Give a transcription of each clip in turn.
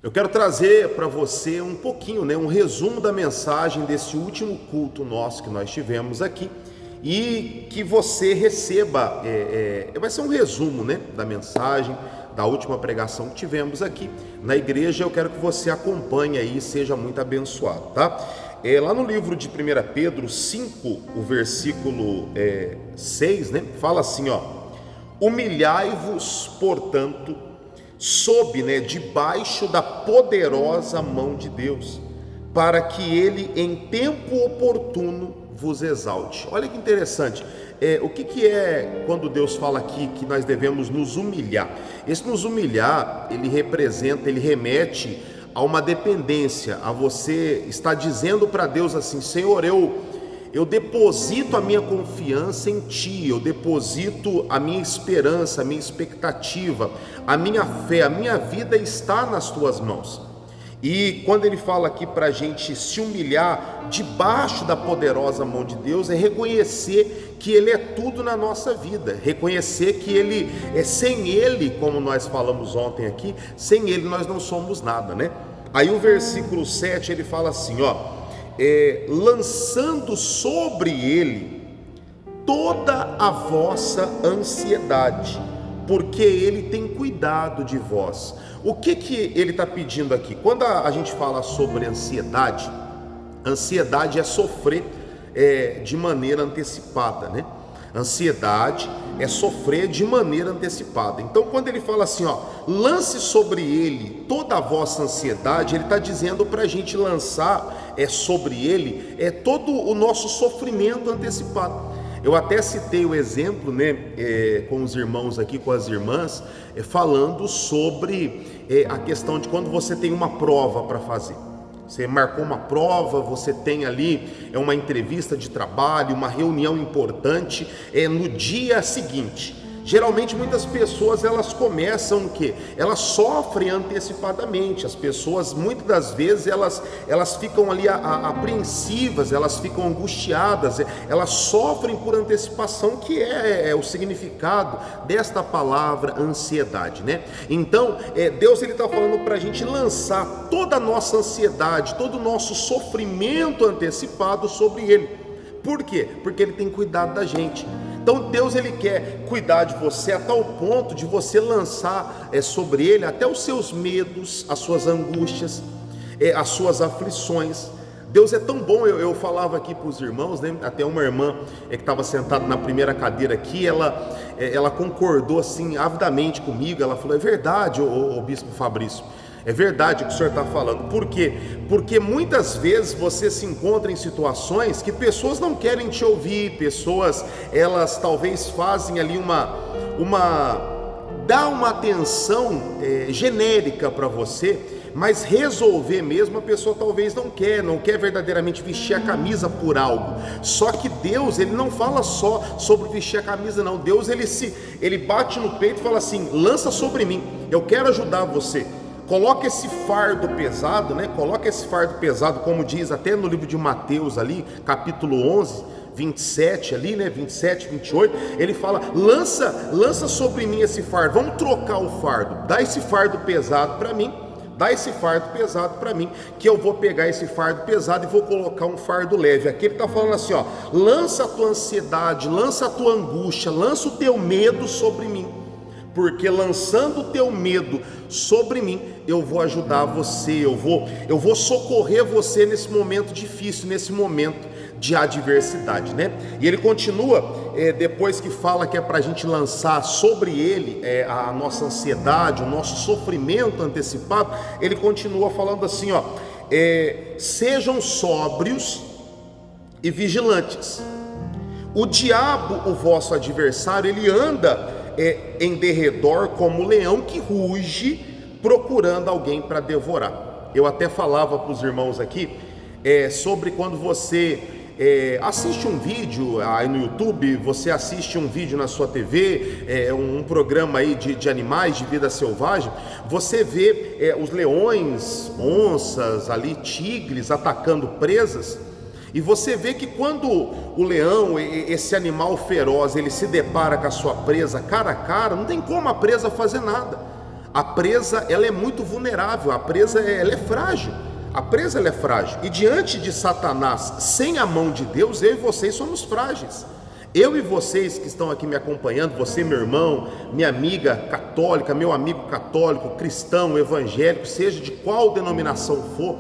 Eu quero trazer para você um pouquinho, um resumo da mensagem desse último culto nosso que nós tivemos aqui e que você receba, vai ser um resumo, da mensagem, da última pregação que tivemos aqui na igreja. Eu quero que você acompanhe aí e seja muito abençoado, tá? Lá no livro de 1 Pedro 5, o versículo 6, fala assim, humilhai-vos, portanto, sob, debaixo da poderosa mão de Deus, para que ele em tempo oportuno vos exalte. Olha que interessante, o que é quando Deus fala aqui que nós devemos nos humilhar? Esse nos humilhar, ele remete a uma dependência, a você estar dizendo para Deus assim: Senhor, eu deposito a minha confiança em Ti, eu deposito a minha esperança, a minha expectativa, a minha fé, a minha vida está nas Tuas mãos. E quando ele fala aqui para a gente se humilhar debaixo da poderosa mão de Deus, é reconhecer que Ele é tudo na nossa vida, reconhecer que Ele sem Ele, como nós falamos ontem aqui, sem Ele nós não somos nada, Aí o versículo 7 ele fala assim, lançando sobre Ele toda a vossa ansiedade, porque Ele tem cuidado de vós. O que ele está pedindo aqui? Quando a gente fala sobre ansiedade é sofrer de maneira antecipada, Ansiedade é sofrer de maneira antecipada. Então quando ele fala assim, lance sobre Ele toda a vossa ansiedade, ele está dizendo para a gente lançar sobre Ele todo o nosso sofrimento antecipado. Eu até citei o exemplo, com os irmãos aqui, com as irmãs, falando sobre a questão de quando você tem uma prova para fazer. Você marcou uma prova, você tem ali uma entrevista de trabalho, uma reunião importante no dia seguinte. Geralmente muitas pessoas elas começam elas sofrem antecipadamente. As pessoas muitas das vezes elas ficam ali apreensivas, elas ficam angustiadas, elas sofrem por antecipação, que é o significado desta palavra ansiedade, Então Deus ele está falando para a gente lançar toda a nossa ansiedade, todo o nosso sofrimento antecipado sobre Ele. Por quê? Porque Ele tem cuidado da gente. Então Deus ele quer cuidar de você a tal ponto de você lançar sobre Ele até os seus medos, as suas angústias, as suas aflições. Deus é tão bom. Eu falava aqui para os irmãos, até uma irmã que estava sentada na primeira cadeira aqui, ela concordou assim avidamente comigo. Ela falou: é verdade, o bispo Fabrício, é verdade o que o senhor está falando. Por quê? Porque muitas vezes você se encontra em situações que pessoas não querem te ouvir, pessoas, elas talvez fazem ali dá uma atenção genérica para você, mas resolver mesmo a pessoa talvez não quer verdadeiramente vestir a camisa por algo. Só que Deus, ele não fala só sobre vestir a camisa, não. Deus, ele bate no peito e fala assim: lança sobre mim, eu quero ajudar você. Coloca esse fardo pesado, Coloca esse fardo pesado, como diz até no livro de Mateus ali, capítulo 11, 27 ali, 27, 28, ele fala: lança sobre mim esse fardo, vamos trocar o fardo, dá esse fardo pesado para mim, que eu vou pegar esse fardo pesado e vou colocar um fardo leve. Aqui ele está falando assim, lança a tua ansiedade, lança a tua angústia, lança o teu medo sobre mim, porque lançando o teu medo sobre mim, eu vou ajudar você, eu vou socorrer você nesse momento difícil, nesse momento de adversidade, E ele continua, depois que fala que é para a gente lançar sobre Ele a nossa ansiedade, o nosso sofrimento antecipado, ele continua falando assim, sejam sóbrios e vigilantes. O diabo, o vosso adversário, ele anda em derredor como leão que ruge, procurando alguém para devorar. Eu até falava para os irmãos aqui sobre quando você assiste um vídeo aí no YouTube, você assiste um vídeo na sua TV, um programa aí de animais, de vida selvagem, você vê os leões, onças ali, tigres atacando presas. E você vê que quando o leão, esse animal feroz, ele se depara com a sua presa cara a cara, não tem como a presa fazer nada. A presa, ela é muito vulnerável, a presa ela é frágil. A presa ela é frágil. E diante de Satanás, sem a mão de Deus, eu e vocês somos frágeis. Eu e vocês que estão aqui me acompanhando, você, meu irmão, minha amiga católica, meu amigo católico, cristão, evangélico, seja de qual denominação for,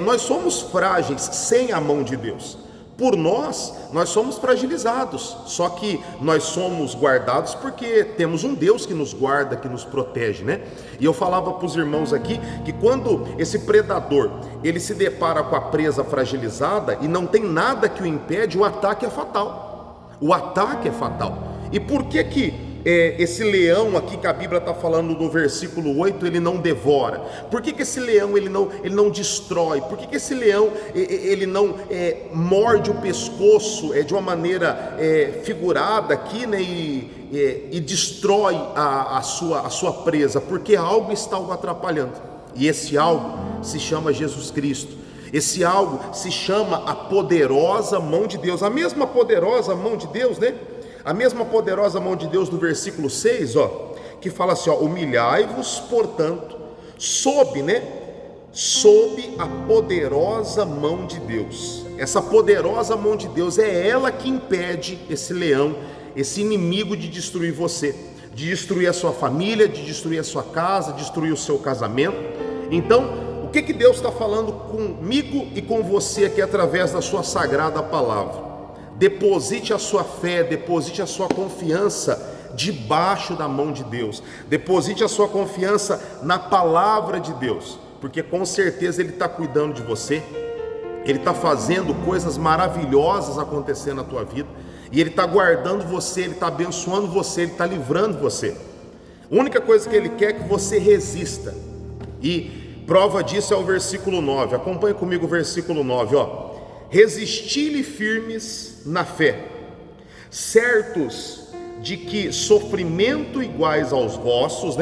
nós somos frágeis sem a mão de Deus. Por nós somos fragilizados, só que nós somos guardados porque temos um Deus que nos guarda, que nos protege, né? E eu falava para os irmãos aqui que quando esse predador, ele se depara com a presa fragilizada e não tem nada que o impede, o ataque é fatal. O ataque é fatal. E por que esse leão aqui que a Bíblia está falando no versículo 8, ele não devora? Por que esse leão ele não destrói? Por que esse leão ele não morde o pescoço de uma maneira figurada aqui, né, e destrói a sua presa? Porque algo está o atrapalhando, e esse algo se chama Jesus Cristo. Esse algo se chama a poderosa mão de Deus. A mesma poderosa mão de Deus, né? A mesma poderosa mão de Deus do versículo 6, que fala assim, humilhai-vos, portanto, sob a poderosa mão de Deus. Essa poderosa mão de Deus é ela que impede esse leão, esse inimigo de destruir você, de destruir a sua família, de destruir a sua casa, de destruir o seu casamento. Então, o que Deus está falando comigo e com você aqui através da sua sagrada palavra? Deposite a sua fé, deposite a sua confiança debaixo da mão de Deus. Deposite a sua confiança na palavra de Deus, porque com certeza Ele está cuidando de você. Ele está fazendo coisas maravilhosas acontecer na tua vida, e Ele está guardando você, Ele está abençoando você, Ele está livrando você. A única coisa que Ele quer é que você resista, e prova disso é o versículo 9. Acompanhe comigo o versículo 9, Resisti-lhe firmes na fé, certos de que sofrimento iguais aos vossos,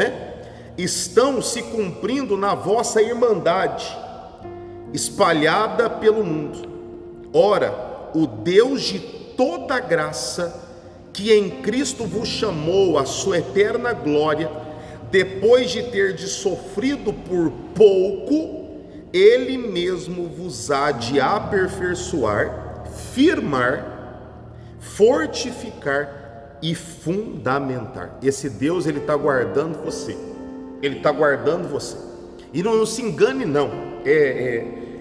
estão se cumprindo na vossa irmandade, espalhada pelo mundo. Ora, o Deus de toda graça, que em Cristo vos chamou à sua eterna glória, depois de terdes sofrido por pouco, Ele mesmo vos há de aperfeiçoar, firmar, fortificar e fundamentar. Esse Deus, Ele está guardando você. Ele está guardando você. E não se engane não.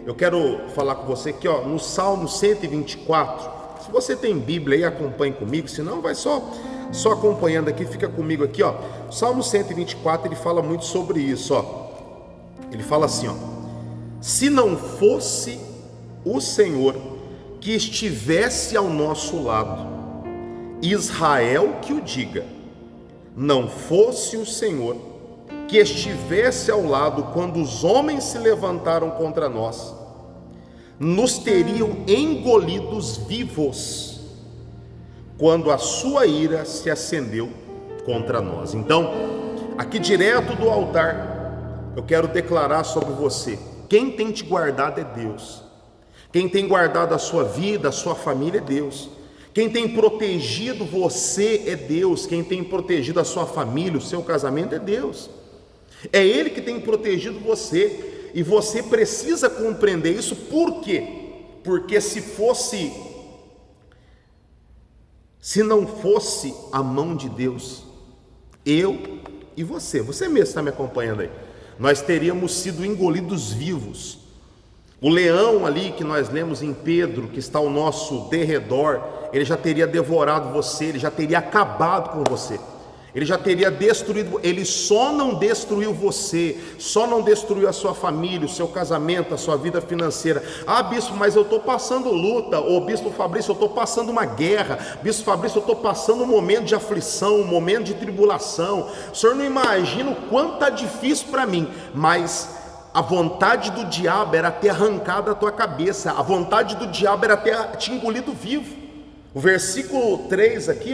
Eu quero falar com você aqui, no Salmo 124. Se você tem Bíblia aí, acompanhe comigo. Se não, vai só acompanhando aqui, fica comigo aqui, O Salmo 124, ele fala muito sobre isso, Ele fala assim, se não fosse o Senhor que estivesse ao nosso lado, Israel que o diga, não fosse o Senhor que estivesse ao lado quando os homens se levantaram contra nós, nos teriam engolidos vivos quando a sua ira se acendeu contra nós. Então, aqui direto do altar, eu quero declarar sobre você: quem tem te guardado é Deus. Quem tem guardado a sua vida, a sua família é Deus. Quem tem protegido você é Deus. Quem tem protegido a sua família, o seu casamento é Deus. É Ele que tem protegido você, e você precisa compreender isso. Por quê? Porque se não fosse a mão de Deus, eu e você mesmo está me acompanhando aí, nós teríamos sido engolidos vivos. O leão ali que nós lemos em Pedro, que está ao nosso derredor, ele já teria devorado você, ele já teria acabado com você, ele já teria destruído. Ele só não destruiu você, só não destruiu a sua família, o seu casamento, a sua vida financeira. Ah, bispo, mas eu estou passando luta. Ou bispo Fabrício, eu estou passando uma guerra. Bispo Fabrício, eu estou passando um momento de aflição, um momento de tribulação. O senhor não imagina o quanto está difícil para mim. Mas a vontade do diabo era ter arrancado a tua cabeça, a vontade do diabo era ter te engolido vivo. O versículo 3 aqui,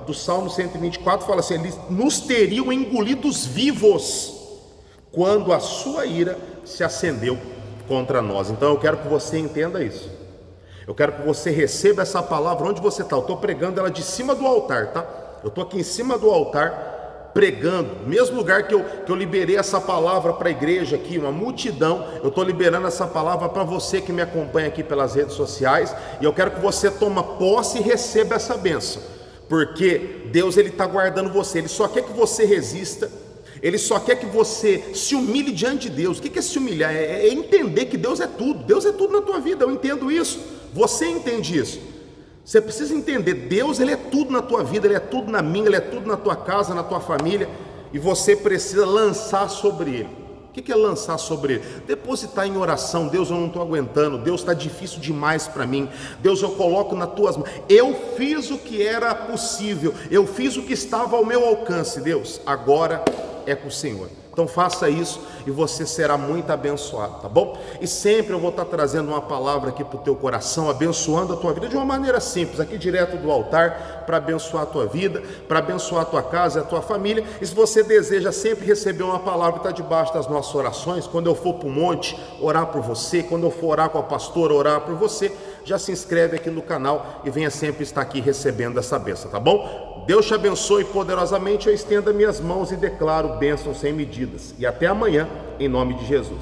do Salmo 124 fala assim: eles nos teriam engolidos vivos quando a sua ira se acendeu contra nós. Então eu quero que você entenda isso. Eu quero que você receba essa palavra onde você está. Eu estou pregando ela de cima do altar, tá? Eu estou aqui em cima do altar, pregando, mesmo lugar que eu liberei essa palavra para a igreja aqui, uma multidão, eu estou liberando essa palavra para você que me acompanha aqui pelas redes sociais, e eu quero que você tome posse e receba essa bênção, porque Deus ele está guardando você, Ele só quer que você resista, Ele só quer que você se humilhe diante de Deus. O que é se humilhar? É entender que Deus é tudo na tua vida, eu entendo isso, você entende isso. Você precisa entender, Deus ele é tudo na tua vida, Ele é tudo na minha, Ele é tudo na tua casa, na tua família, e você precisa lançar sobre Ele. O que é lançar sobre Ele? Depositar em oração. Deus, eu não estou aguentando, Deus está difícil demais para mim, Deus, eu coloco nas tuas mãos, eu fiz o que era possível, eu fiz o que estava ao meu alcance, Deus, agora é com o Senhor. Então faça isso e você será muito abençoado, tá bom? E sempre eu vou estar trazendo uma palavra aqui para o teu coração, abençoando a tua vida de uma maneira simples, aqui direto do altar, para abençoar a tua vida, para abençoar a tua casa e a tua família. E se você deseja sempre receber uma palavra que está debaixo das nossas orações, quando eu for para o monte orar por você, quando eu for orar com a pastora orar por você, já se inscreve aqui no canal e venha sempre estar aqui recebendo essa bênção, tá bom? Deus te abençoe poderosamente, eu estendo minhas mãos e declaro bênçãos sem medidas. E até amanhã, em nome de Jesus.